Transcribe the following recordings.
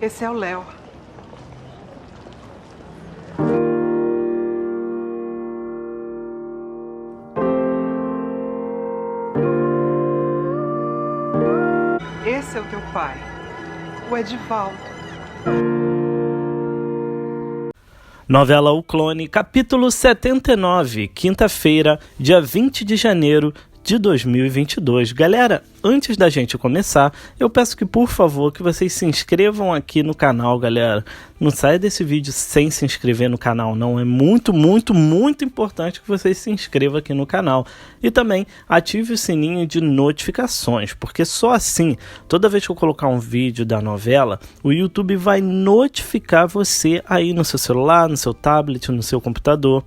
Esse é o Léo. Esse é o teu pai, o Edivaldo. Novela O Clone, capítulo 79, quinta-feira, dia 20 de janeiro de 2022. Galera, antes da gente começar, eu peço que, por favor, que vocês se inscrevam aqui no canal, galera. Não saia desse vídeo sem se inscrever no canal, não. É muito, muito, muito importante que vocês se inscrevam aqui no canal. E também ative o sininho de notificações, porque só assim, toda vez que eu colocar um vídeo da novela, o YouTube vai notificar você aí no seu celular, no seu tablet, no seu computador.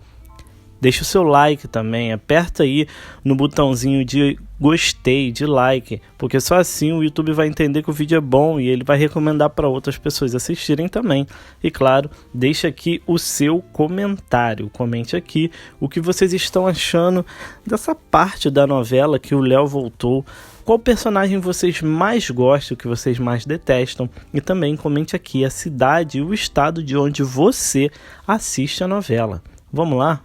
Deixa o seu like também, aperta aí no botãozinho de gostei, de like, porque só assim o YouTube vai entender que o vídeo é bom e ele vai recomendar para outras pessoas assistirem também. E claro, deixa aqui o seu comentário, comente aqui o que vocês estão achando dessa parte da novela que o Léo voltou. Qual personagem vocês mais gostam, o que vocês mais detestam? E também comente aqui a cidade e o estado de onde você assiste a novela. Vamos lá?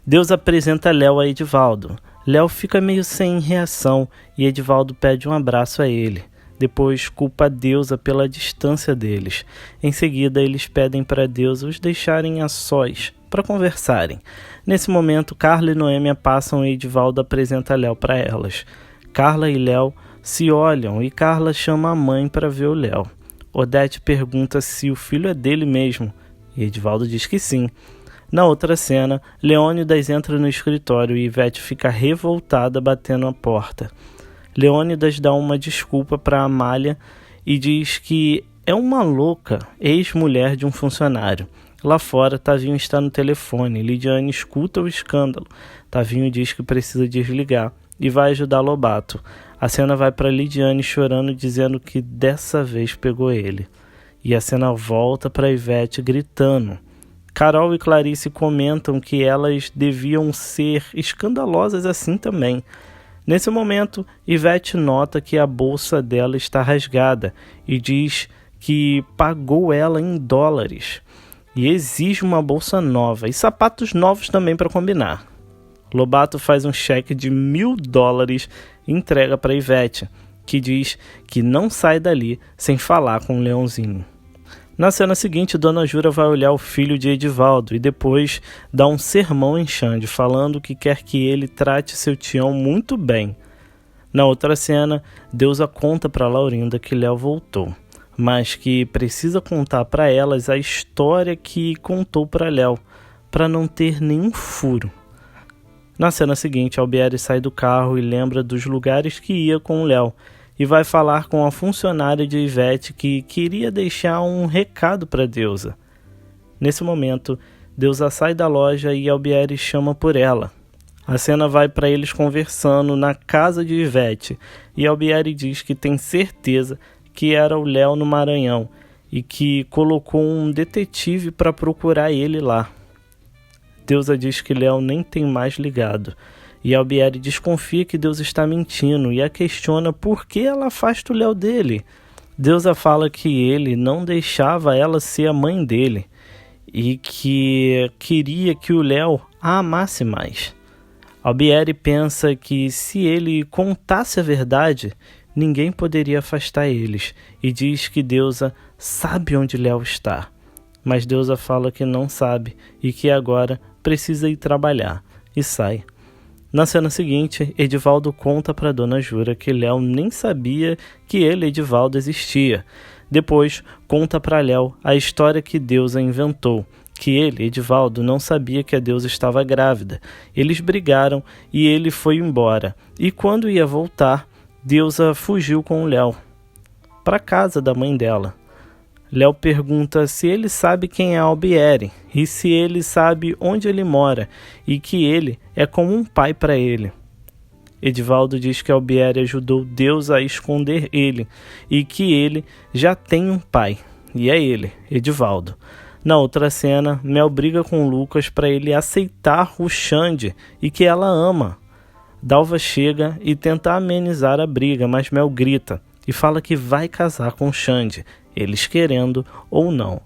Deus apresenta Léo a Edivaldo. Léo fica meio sem reação e Edivaldo pede um abraço a ele. Depois culpa a Deusa pela distância deles. Em seguida, eles pedem para Deusa os deixarem a sós para conversarem. Nesse momento, Carla e Noêmia passam e Edivaldo apresenta Léo para elas. Carla e Léo se olham e Carla chama a mãe para ver o Léo. Odete pergunta se o filho é dele mesmo e Edivaldo diz que sim. Na outra cena, Leônidas entra no escritório e Ivete fica revoltada batendo a porta. Leônidas dá uma desculpa para Amália e diz que é uma louca, ex-mulher de um funcionário. Lá fora, Tavinho está no telefone. Lidiane escuta o escândalo. Tavinho diz que precisa desligar e vai ajudar Lobato. A cena vai para Lidiane chorando, dizendo que dessa vez pegou ele. E a cena volta para Ivete gritando. Carol e Clarice comentam que elas deviam ser escandalosas assim também. Nesse momento, Ivete nota que a bolsa dela está rasgada e diz que pagou ela em dólares e exige uma bolsa nova e sapatos novos também para combinar. Lobato faz um cheque de $1.000 e entrega para Ivete, que diz que não sai dali sem falar com o Leãozinho. Na cena seguinte, Dona Jura vai olhar o filho de Edivaldo e depois dá um sermão em Xande, falando que quer que ele trate seu Tião muito bem. Na outra cena, Deusa conta para Laurinda que Léo voltou, mas que precisa contar para elas a história que contou para Léo, para não ter nenhum furo. Na cena seguinte, Albieri sai do carro e lembra dos lugares que ia com o Léo, e vai falar com a funcionária de Ivete que queria deixar um recado para Deusa. Nesse momento, Deusa sai da loja e Albieri chama por ela. A cena vai para eles conversando na casa de Ivete e Albieri diz que tem certeza que era o Léo no Maranhão e que colocou um detetive para procurar ele lá. Deusa diz que Léo nem tem mais ligado. E Albieri desconfia que Deus está mentindo e a questiona por que ela afasta o Léo dele. Deusa fala que ele não deixava ela ser a mãe dele e que queria que o Léo a amasse mais. Albieri pensa que se ele contasse a verdade, ninguém poderia afastar eles e diz que Deusa sabe onde Léo está. Mas Deusa fala que não sabe e que agora precisa ir trabalhar e sai. Na cena seguinte, Edivaldo conta para Dona Jura que Léo nem sabia que ele, Edivaldo, existia. Depois, conta para Léo a história que Deusa inventou, que ele, Edivaldo, não sabia que a Deusa estava grávida. Eles brigaram e ele foi embora. E quando ia voltar, Deusa fugiu com o Léo para casa da mãe dela. Léo pergunta se ele sabe quem é Albieri e se ele sabe onde ele mora e que ele é como um pai para ele. Edivaldo diz que Albieri ajudou Deus a esconder ele e que ele já tem um pai, e é ele, Edivaldo. Na outra cena, Mel briga com Lucas para ele aceitar o Xande e que ela ama. Dalva chega e tenta amenizar a briga, mas Mel grita e fala que vai casar com Xande eles querendo ou não.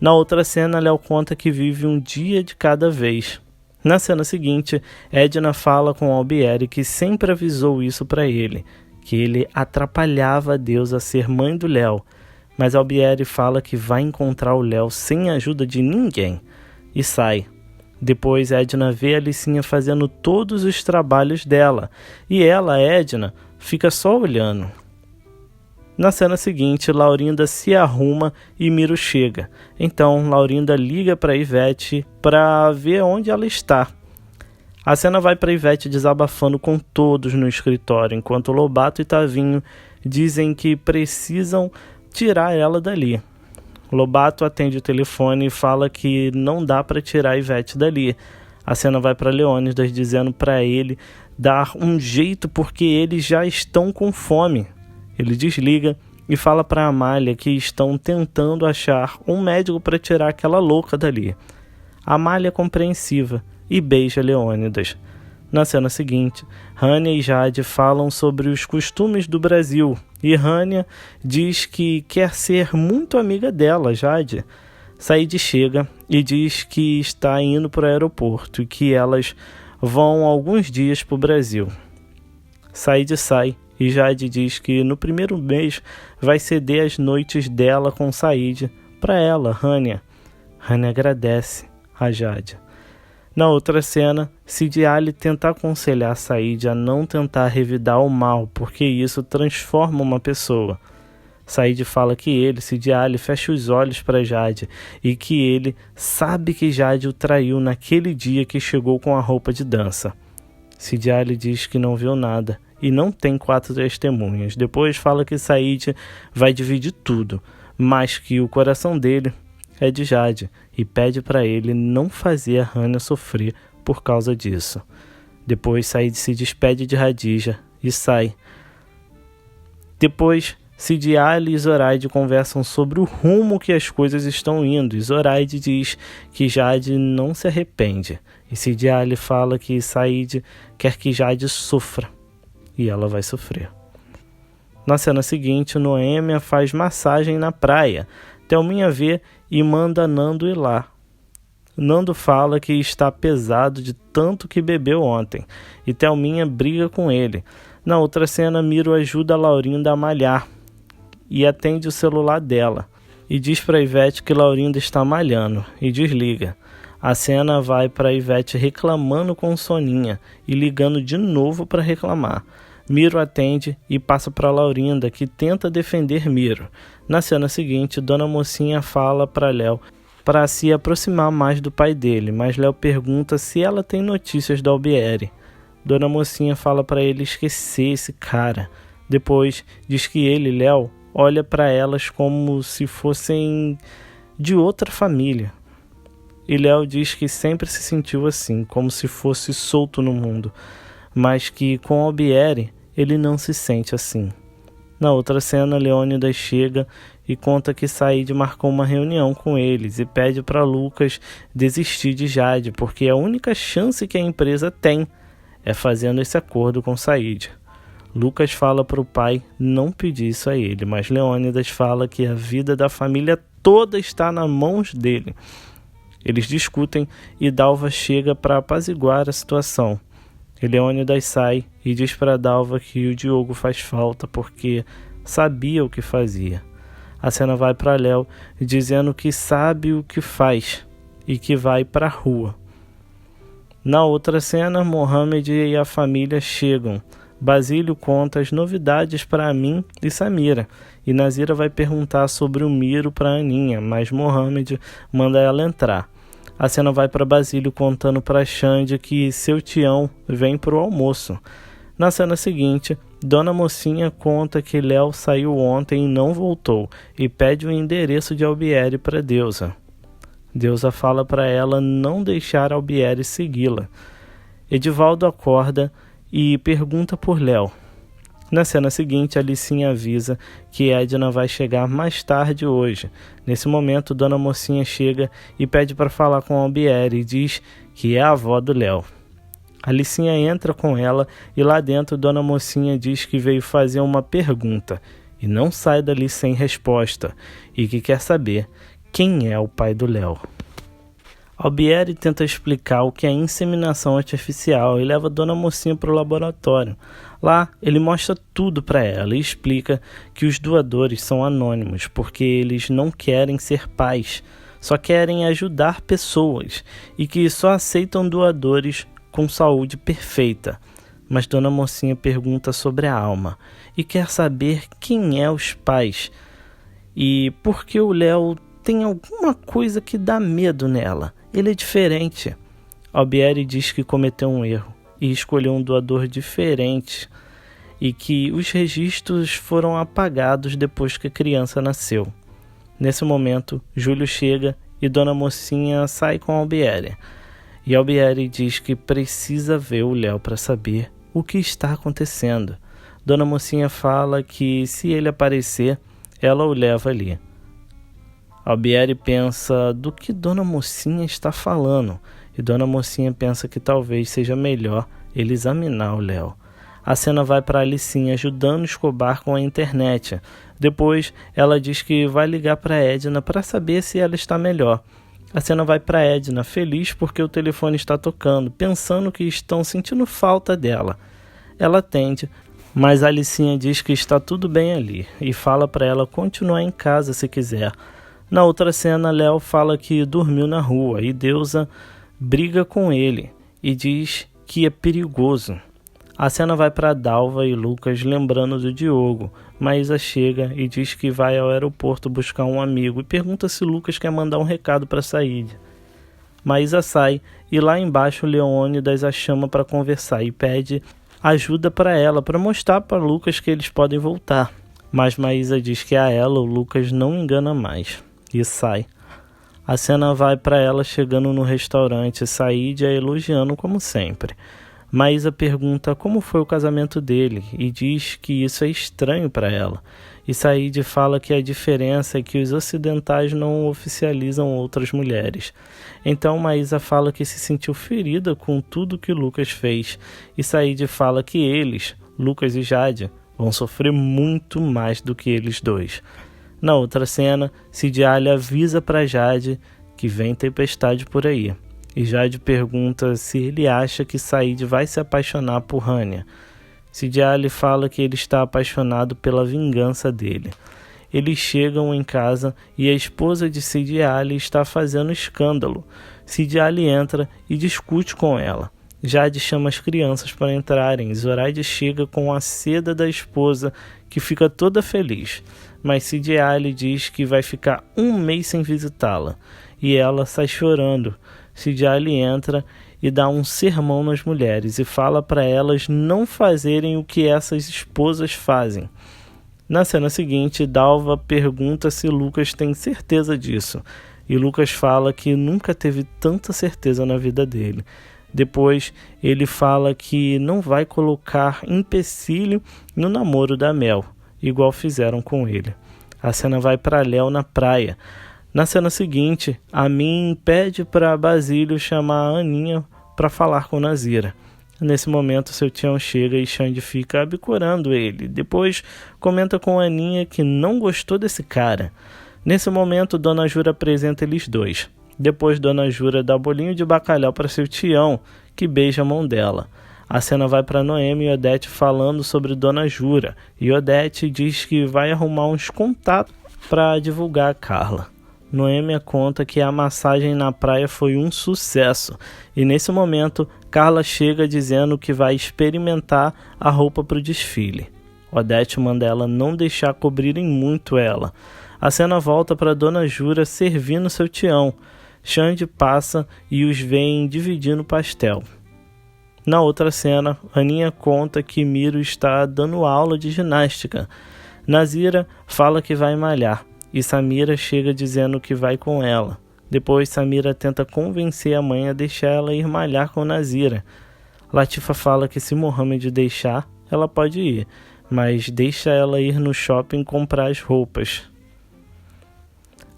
Na outra cena, Léo conta que vive um dia de cada vez. Na cena seguinte, Edna fala com Albieri que sempre avisou isso para ele, que ele atrapalhava Deus a ser mãe do Léo, mas Albieri fala que vai encontrar o Léo sem a ajuda de ninguém e sai. Depois Edna vê a Alicinha fazendo todos os trabalhos dela e ela, Edna, fica só olhando. Na cena seguinte, Laurinda se arruma e Miro chega. Então, Laurinda liga para Ivete para ver onde ela está. A cena vai para Ivete desabafando com todos no escritório, enquanto Lobato e Tavinho dizem que precisam tirar ela dali. Lobato atende o telefone e fala que não dá para tirar a Ivete dali. A cena vai para Leônidas dizendo para ele dar um jeito porque eles já estão com fome. Ele desliga e fala para Amália que estão tentando achar um médico para tirar aquela louca dali. Amália é compreensiva e beija Leônidas. Na cena seguinte, Rania e Jade falam sobre os costumes do Brasil e Rania diz que quer ser muito amiga dela, Jade. Saíde chega e diz que está indo para o aeroporto e que elas vão alguns dias para o Brasil. Saíde sai e Jade diz que no primeiro mês vai ceder as noites dela com Saíde para ela, Rania. Rania agradece a Jade. Na outra cena, Sidi Ali tenta aconselhar Saíde a não tentar revidar o mal, porque isso transforma uma pessoa. Saíde fala que ele, Sidi Ali, fecha os olhos para Jade e que ele sabe que Jade o traiu naquele dia que chegou com a roupa de dança. Sidi Ali diz que não viu nada e não tem 4 testemunhas. Depois fala que Saíde vai dividir tudo, mas que o coração dele é de Jade e pede para ele não fazer a Rania sofrer por causa disso. Depois Saíde se despede de Radija e sai. Depois Sidi Ali e Zoraide conversam sobre o rumo que as coisas estão indo e Zoraide diz que Jade não se arrepende. E Sidi Ali fala que Saíde quer que Jade sofra e ela vai sofrer. Na cena seguinte, Noêmia faz massagem na praia. Thelminha vê e manda Nando ir lá. Nando fala que está pesado de tanto que bebeu ontem, e Thelminha briga com ele. Na outra cena, Miro ajuda a Laurinda a malhar e atende o celular dela, e diz para Ivete que Laurinda está malhando, e desliga. A cena vai para Ivete reclamando com Soninha e ligando de novo para reclamar. Miro atende e passa para Laurinda, que tenta defender Miro. Na cena seguinte, Dona Mocinha fala para Léo para se aproximar mais do pai dele, mas Léo pergunta se ela tem notícias do Albieri. Dona Mocinha fala para ele esquecer esse cara. Depois diz que ele, Léo, olha para elas como se fossem de outra família. E Léo diz que sempre se sentiu assim, como se fosse solto no mundo, mas que com Albieri ele não se sente assim. Na outra cena, Leônidas chega e conta que Saíde marcou uma reunião com eles e pede para Lucas desistir de Jade, porque a única chance que a empresa tem é fazendo esse acordo com Saíde. Lucas fala para o pai não pedir isso a ele, mas Leônidas fala que a vida da família toda está nas mãos dele. Eles discutem e Dalva chega para apaziguar a situação. Leônidas sai e diz para Dalva que o Diogo faz falta porque sabia o que fazia. A cena vai para Léo dizendo que sabe o que faz e que vai para a rua. Na outra cena, Mohamed e a família chegam. Basílio conta as novidades para Amin e Samira, e Nazira vai perguntar sobre o Miro para Aninha, mas Mohamed manda ela entrar. A cena vai para Basílio contando para Xande que seu tião vem para o almoço. Na cena seguinte, Dona Mocinha conta que Léo saiu ontem e não voltou, e pede o endereço de Albieri para Deusa. Deusa fala para ela não deixar Albieri segui-la. Edivaldo acorda e pergunta por Léo. Na cena seguinte, Alicinha avisa que Edna vai chegar mais tarde hoje. Nesse momento, Dona Mocinha chega e pede para falar com Albieri e diz que é a avó do Léo. Alicinha entra com ela e lá dentro Dona Mocinha diz que veio fazer uma pergunta e não sai dali sem resposta, e que quer saber quem é o pai do Léo. Albieri tenta explicar o que é inseminação artificial e leva a Dona Mocinha para o laboratório. Lá, ele mostra tudo para ela e explica que os doadores são anônimos porque eles não querem ser pais, só querem ajudar pessoas e que só aceitam doadores com saúde perfeita. Mas Dona Mocinha pergunta sobre a alma e quer saber quem é os pais e por que o Léo tem alguma coisa que dá medo nela. Ele é diferente. Albieri diz que cometeu um erro e escolheu um doador diferente e que os registros foram apagados depois que a criança nasceu. Nesse momento, Júlio chega e Dona Mocinha sai com Albieri. E Albieri diz que precisa ver o Léo para saber o que está acontecendo. Dona Mocinha fala que se ele aparecer, ela o leva ali. Albieri pensa do que Dona Mocinha está falando, e Dona Mocinha pensa que talvez seja melhor ele examinar o Léo. A cena vai para Alicinha ajudando Escobar com a internet. Depois, ela diz que vai ligar para Edna para saber se ela está melhor. A cena vai para Edna, feliz porque o telefone está tocando, pensando que estão sentindo falta dela. Ela atende, mas Alicinha diz que está tudo bem ali, e fala para ela continuar em casa se quiser. Na outra cena, Léo fala que dormiu na rua e Deusa briga com ele e diz que é perigoso. A cena vai para Dalva e Lucas lembrando do Diogo. Maísa chega e diz que vai ao aeroporto buscar um amigo e pergunta se Lucas quer mandar um recado para Saíde. Maísa sai e lá embaixo Leônidas a chama para conversar e pede ajuda para ela para mostrar para Lucas que eles podem voltar. Mas Maísa diz que a ela o Lucas não engana mais. E sai. A cena vai para ela chegando no restaurante, Saíde a elogiando como sempre. Maísa pergunta como foi o casamento dele e diz que isso é estranho para ela. E Saíde fala que a diferença é que os ocidentais não oficializam outras mulheres. Então Maísa fala que se sentiu ferida com tudo que Lucas fez. E Saíde fala que eles, Lucas e Jade, vão sofrer muito mais do que eles dois. Na outra cena, Sidi Ali avisa para Jade que vem tempestade por aí. E Jade pergunta se ele acha que Saíde vai se apaixonar por Rania. Sidi Ali fala que ele está apaixonado pela vingança dele. Eles chegam em casa e a esposa de Sidi Ali está fazendo escândalo. Sidi Ali entra e discute com ela. Jade chama as crianças para entrarem. Zoraide chega com a seda da esposa, que fica toda feliz. Mas Sidi Ali diz que vai ficar um mês sem visitá-la. E ela sai chorando. Sidi Ali entra e dá um sermão nas mulheres e fala para elas não fazerem o que essas esposas fazem. Na cena seguinte, Dalva pergunta se Lucas tem certeza disso. E Lucas fala que nunca teve tanta certeza na vida dele. Depois, ele fala que não vai colocar empecilho no namoro da Mel, igual fizeram com ele. A cena vai para Léo na praia. Na cena seguinte, Amin pede para Basílio chamar a Aninha para falar com Nazira. Nesse momento, seu tião chega e Xande fica abicorando ele. Depois, comenta com Aninha que não gostou desse cara. Nesse momento, Dona Jura apresenta eles dois. Depois, Dona Jura dá bolinho de bacalhau para seu tião, que beija a mão dela. A cena vai para Noemi e Odete falando sobre Dona Jura. E Odete diz que vai arrumar uns contatos para divulgar a Carla. Noemi conta que a massagem na praia foi um sucesso. E nesse momento, Carla chega dizendo que vai experimentar a roupa para o desfile. Odete manda ela não deixar cobrirem muito ela. A cena volta para Dona Jura servindo seu tião. Xande passa e os vêem dividindo o pastel. Na outra cena, Aninha conta que Miro está dando aula de ginástica. Nazira fala que vai malhar e Samira chega dizendo que vai com ela. Depois, Samira tenta convencer a mãe a deixar ela ir malhar com Nazira. Latifa fala que se Mohamed deixar, ela pode ir, mas deixa ela ir no shopping comprar as roupas.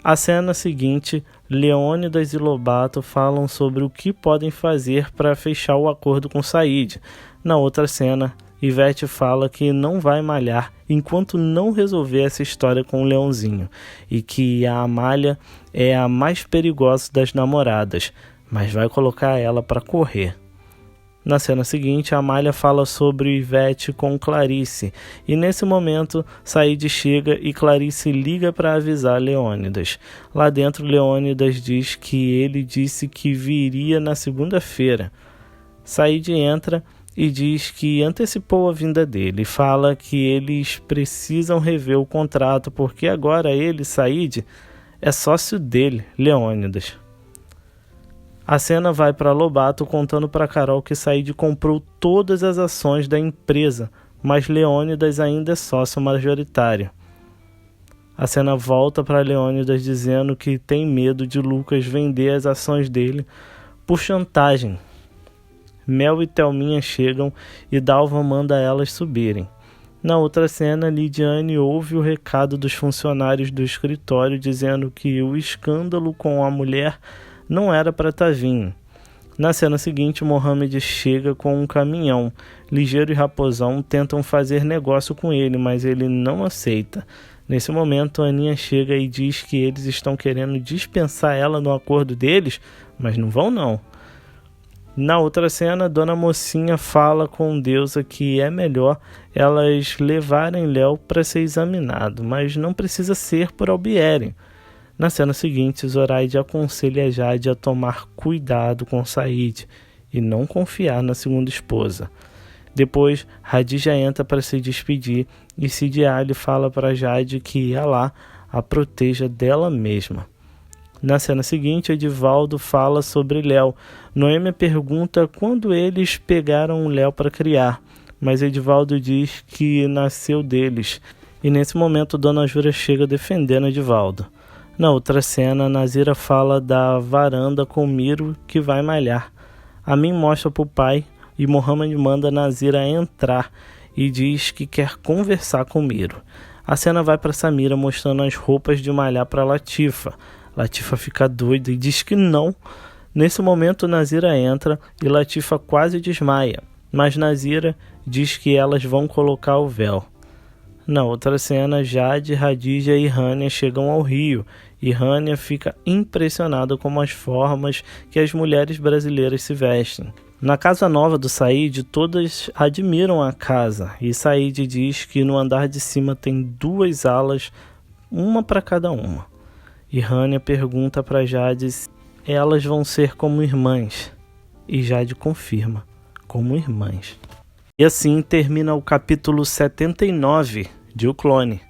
A cena seguinte, Leônidas e Lobato falam sobre o que podem fazer para fechar o acordo com Saíde. Na outra cena, Ivete fala que não vai malhar enquanto não resolver essa história com o Leãozinho e que a Amália é a mais perigosa das namoradas, mas vai colocar ela para correr. Na cena seguinte, a Amália fala sobre Ivete com Clarice e nesse momento Saíde chega e Clarice liga para avisar Leônidas. Lá dentro, Leônidas diz que ele disse que viria na segunda-feira. Saíde entra e diz que antecipou a vinda dele. Fala que eles precisam rever o contrato porque agora ele, Saíde, é sócio dele, Leônidas. A cena vai para Lobato contando para Carol que Saíde comprou todas as ações da empresa, mas Leônidas ainda é sócio majoritário. A cena volta para Leônidas dizendo que tem medo de Lucas vender as ações dele por chantagem. Mel e Thelminha chegam e Dalva manda elas subirem. Na outra cena, Lidiane ouve o recado dos funcionários do escritório dizendo que o escândalo com a mulher não era para Tavinho. Na cena seguinte, Mohamed chega com um caminhão. Ligeiro e Raposão tentam fazer negócio com ele, mas ele não aceita. Nesse momento, Aninha chega e diz que eles estão querendo dispensar ela no acordo deles, mas não vão não. Na outra cena, Dona Mocinha fala com Deusa que é melhor elas levarem Léo para ser examinado, mas não precisa ser por Albieri. Na cena seguinte, Zoraide aconselha Jade a tomar cuidado com Saíde e não confiar na segunda esposa. Depois, Hadija entra para se despedir e Sidi Ali fala para Jade que Alá a proteja dela mesma. Na cena seguinte, Edivaldo fala sobre Léo. Noêmia pergunta quando eles pegaram o Léo para criar, mas Edivaldo diz que nasceu deles. E nesse momento, Dona Jura chega defendendo Edivaldo. Na outra cena, Nazira fala da varanda com Miro que vai malhar. Amin mostra para o pai e Mohamed manda Nazira entrar e diz que quer conversar com Miro. A cena vai para Samira mostrando as roupas de malhar para Latifa. Latifa fica doida e diz que não. Nesse momento, Nazira entra e Latifa quase desmaia, mas Nazira diz que elas vão colocar o véu. Na outra cena, Jade, Hadija e Rania chegam ao Rio e Rania fica impressionada com as formas que as mulheres brasileiras se vestem. Na casa nova do Said, todas admiram a casa e Said diz que no andar de cima tem 2 alas, uma para cada uma. E Rania pergunta para Jade se elas vão ser como irmãs e Jade confirma, como irmãs. E assim termina o capítulo 79 de O Clone.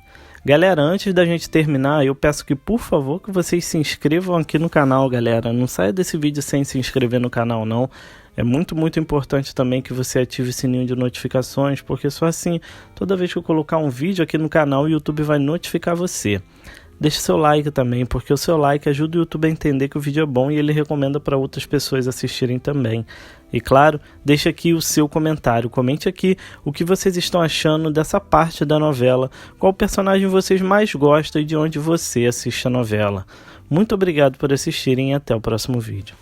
Galera, antes da gente terminar, eu peço que, por favor, que vocês se inscrevam aqui no canal, galera. Não saia desse vídeo sem se inscrever no canal, não. É muito importante também que você ative o sininho de notificações, porque só assim, toda vez que eu colocar um vídeo aqui no canal, o YouTube vai notificar você. Deixe seu like também, porque o seu like ajuda o YouTube a entender que o vídeo é bom e ele recomenda para outras pessoas assistirem também. E claro, deixe aqui o seu comentário, comente aqui o que vocês estão achando dessa parte da novela, qual personagem vocês mais gostam e de onde você assiste a novela. Muito obrigado por assistirem e até o próximo vídeo.